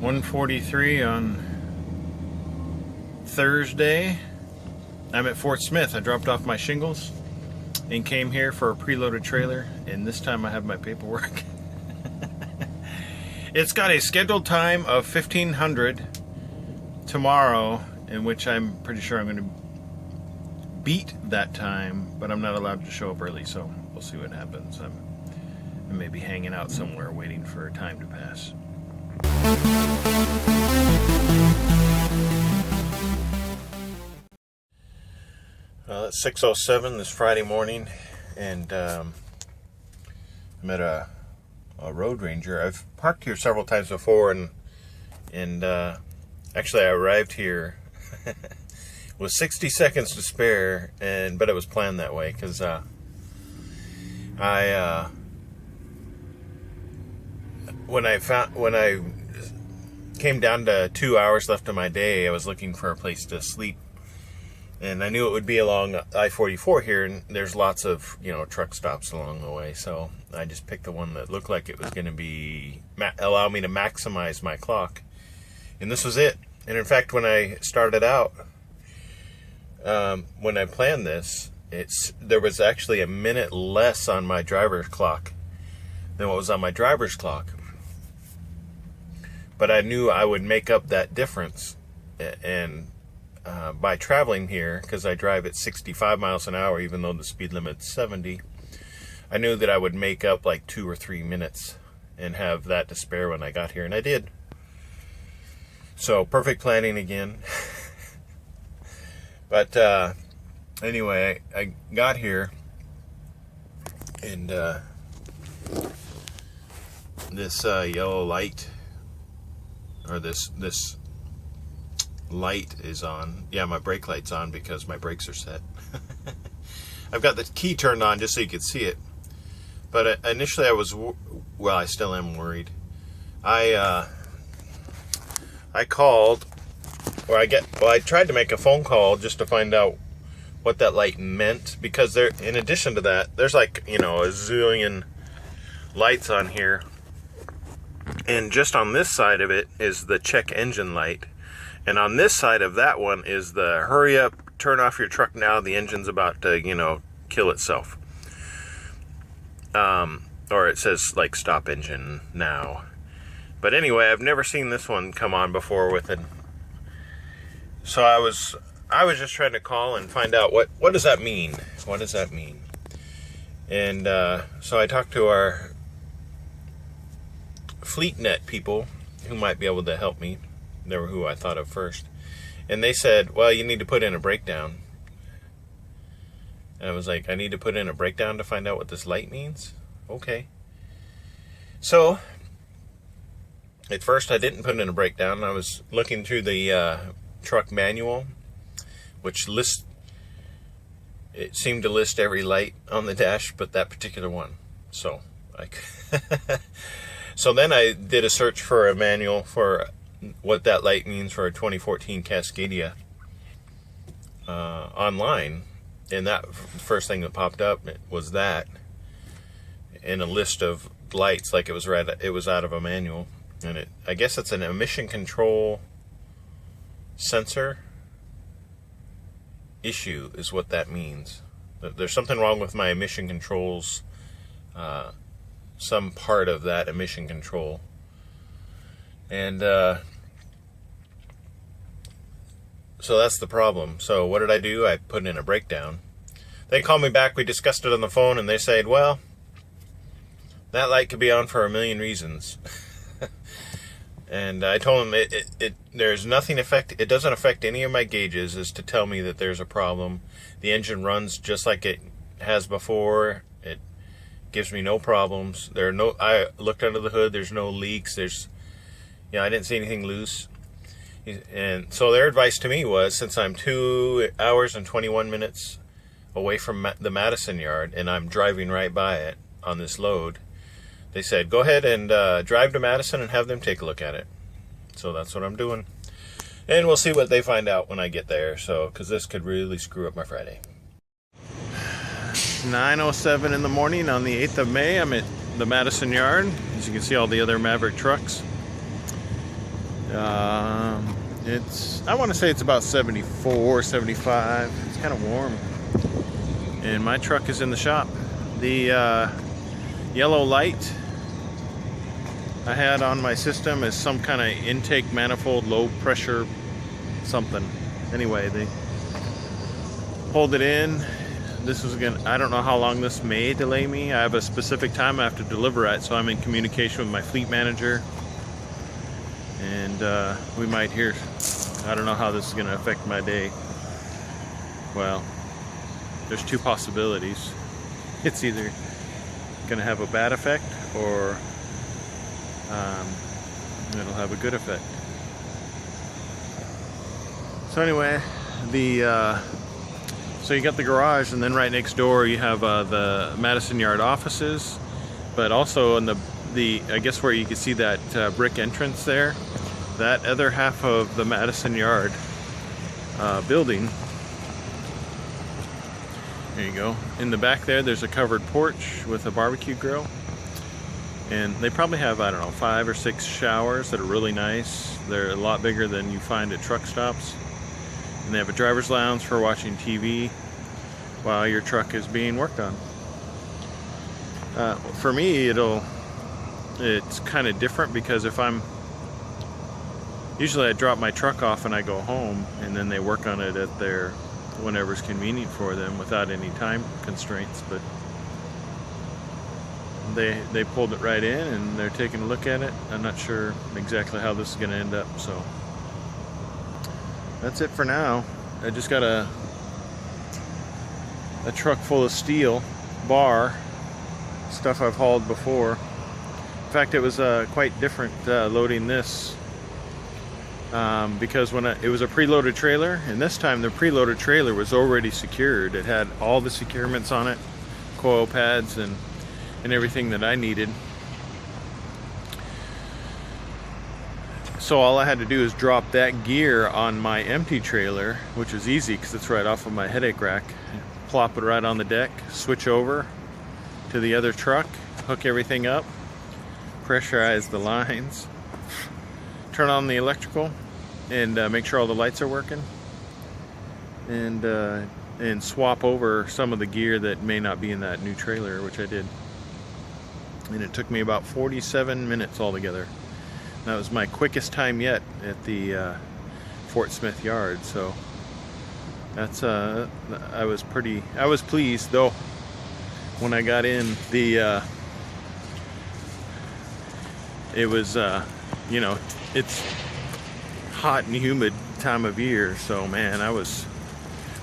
1:43 on Thursday. I'm at Fort Smith. I dropped off my shingles and came here for a preloaded trailer, and this time I have my paperwork. It's got a scheduled time of 1500 tomorrow, in which I'm pretty sure I'm going to beat that time, but I'm not allowed to show up early, so we'll see what happens. I may be hanging out somewhere waiting for time to pass. Well, it's 6:07 this Friday morning, and I'm at a Road Ranger. I've parked here several times before, and actually I arrived here with 60 seconds to spare, but it was planned that way because when I came down to 2 hours left of my day, I was looking for a place to sleep, and I knew it would be along I-44 here, and there's lots of truck stops along the way, so I just picked the one that looked like it was going to be allow me to maximize my clock, and this was it. And in fact, when I started out, when I planned this, there was actually a minute less on my driver's clock than what was on my driver's clock. But I knew I would make up that difference, and by traveling here, because I drive at 65 miles an hour, even though the speed limit's 70, I knew that I would make up like 2 or 3 minutes and have that to spare when I got here, and I did. So perfect planning again. But anyway, I got here, and this yellow light, or this light is on. Yeah, my brake light's on because my brakes are set. I've got the key turned on just so you could see it. But initially I was, well, I still am worried. I called, or I tried to make a phone call just to find out what that light meant, because in addition to that, there's like, a zillion lights on here. And just on this side of it is the check engine light. And on this side of that one is the hurry up, turn off your truck now, the engine's about to, kill itself. Or it says like stop engine now. But anyway, I've never seen this one come on before with it. So I was just trying to call and find out what does that mean? What does that mean? And so I talked to our FleetNet people who might be able to help me. They were who I thought of first. And they said, well, you need to put in a breakdown. And I was like, I need to put in a breakdown to find out what this light means? Okay. So, at first I didn't put in a breakdown. I was looking through the truck manual, which it seemed to list every light on the dash but that particular one. So, so then I did a search for a manual for what that light means for a 2014 Cascadia online, and that first thing that popped up was that, in a list of lights, like it was out of a manual, and I guess it's an emission control sensor issue is what that means. There's something wrong with my emission controls, some part of that emission control. And so that's the problem. So what did I do? I put in a breakdown. They called me back. We discussed it on the phone, and they said, well, that light could be on for a million reasons. And I told them there's nothing it doesn't affect any of my gauges as to tell me that there's a problem. The engine runs just like it has before. It gives me no problems. I looked under the hood. There's no leaks. I didn't see anything loose. And so their advice to me was, since I'm 2 hours and 21 minutes away from the Madison yard, and I'm driving right by it on this load, they said, go ahead and drive to Madison and have them take a look at it. So that's what I'm doing. And we'll see what they find out when I get there, because this could really screw up my Friday. 9:07 in the morning on the 8th of May. I'm at the Madison yard. As you can see, all the other Maverick trucks. I want to say it's about 74, 75. It's kind of warm. And my truck is in the shop. The yellow light I had on my system is some kind of intake manifold, low pressure something. Anyway, they pulled it in. This was I don't know how long this may delay me. I have a specific time I have to deliver at, so I'm in communication with my fleet manager. And we might hear, I don't know how this is going to affect my day. Well, there's two possibilities. It's either going to have a bad effect or it'll have a good effect. So anyway, so you got the garage, and then right next door you have the Madison Yard offices, but also in the I guess where you can see that brick entrance there, that other half of the Madison Yard building. There you go. In the back there's a covered porch with a barbecue grill. And they probably have, I don't know, 5 or 6 showers that are really nice. They're a lot bigger than you find at truck stops. And they have a driver's lounge for watching TV while your truck is being worked on. For me, it's kind of different because usually I drop my truck off and I go home, and then they work on it at their whenever's convenient for them without any time constraints. But they pulled it right in and they're taking a look at it. I'm not sure exactly how this is going to end up, so that's it for now. I just got a truck full of steel bar stuff I've hauled before. In fact, it was quite different loading this because it was a preloaded trailer, and this time the preloaded trailer was already secured. It had all the securements on it, coil pads and everything that I needed. So all I had to do is drop that gear on my empty trailer, which is easy because it's right off of my headache rack. Plop it right on the deck, switch over to the other truck, hook everything up, pressurize the lines, turn on the electrical, and make sure all the lights are working, and swap over some of the gear that may not be in that new trailer, which I did. And it took me about 47 minutes altogether. That was my quickest time yet at the Fort Smith yard. So that's I was pleased, though. When I got in, it was you know, it's hot and humid time of year, so man, I was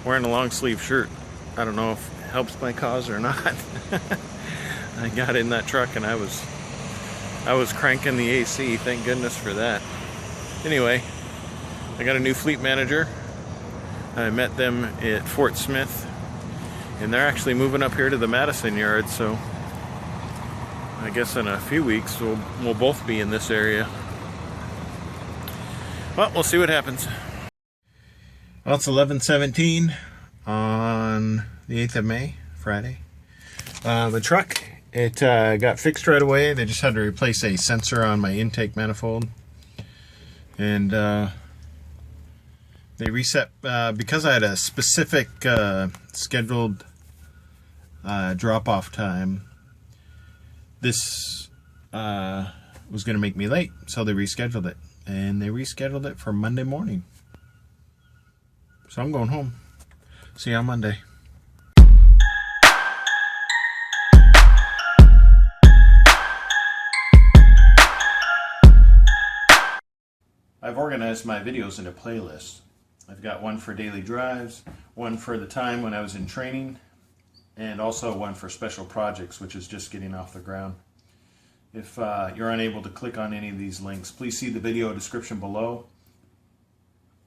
wearing a long sleeve shirt. I don't know if it helps my cause or not. I got in that truck and I was cranking the AC. Thank goodness for that. Anyway, I got a new fleet manager. I met them at Fort Smith, and they're actually moving up here to the Madison yard, so I guess in a few weeks we'll both be in this area. Well, we'll see what happens. Well, it's 11/17 on the 8th of May, Friday. The truck, it got fixed right away. They just had to replace a sensor on my intake manifold. And they reset, because I had a specific scheduled drop-off time, this was going to make me late, so they rescheduled it. And they rescheduled it for Monday morning. So I'm going home. See you on Monday. I've organized my videos into playlists. I've got one for daily drives, one for the time when I was in training, and also one for special projects, which is just getting off the ground. If you're unable to click on any of these links, please see the video description below,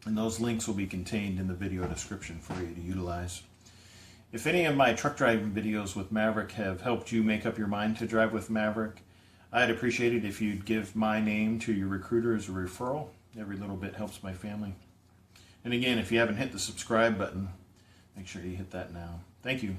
and those links will be contained in the video description for you to utilize. If any of my truck driving videos with Maverick have helped you make up your mind to drive with Maverick, I'd appreciate it if you'd give my name to your recruiter as a referral. Every little bit helps my family. And again, if you haven't hit the subscribe button, make sure you hit that now. Thank you.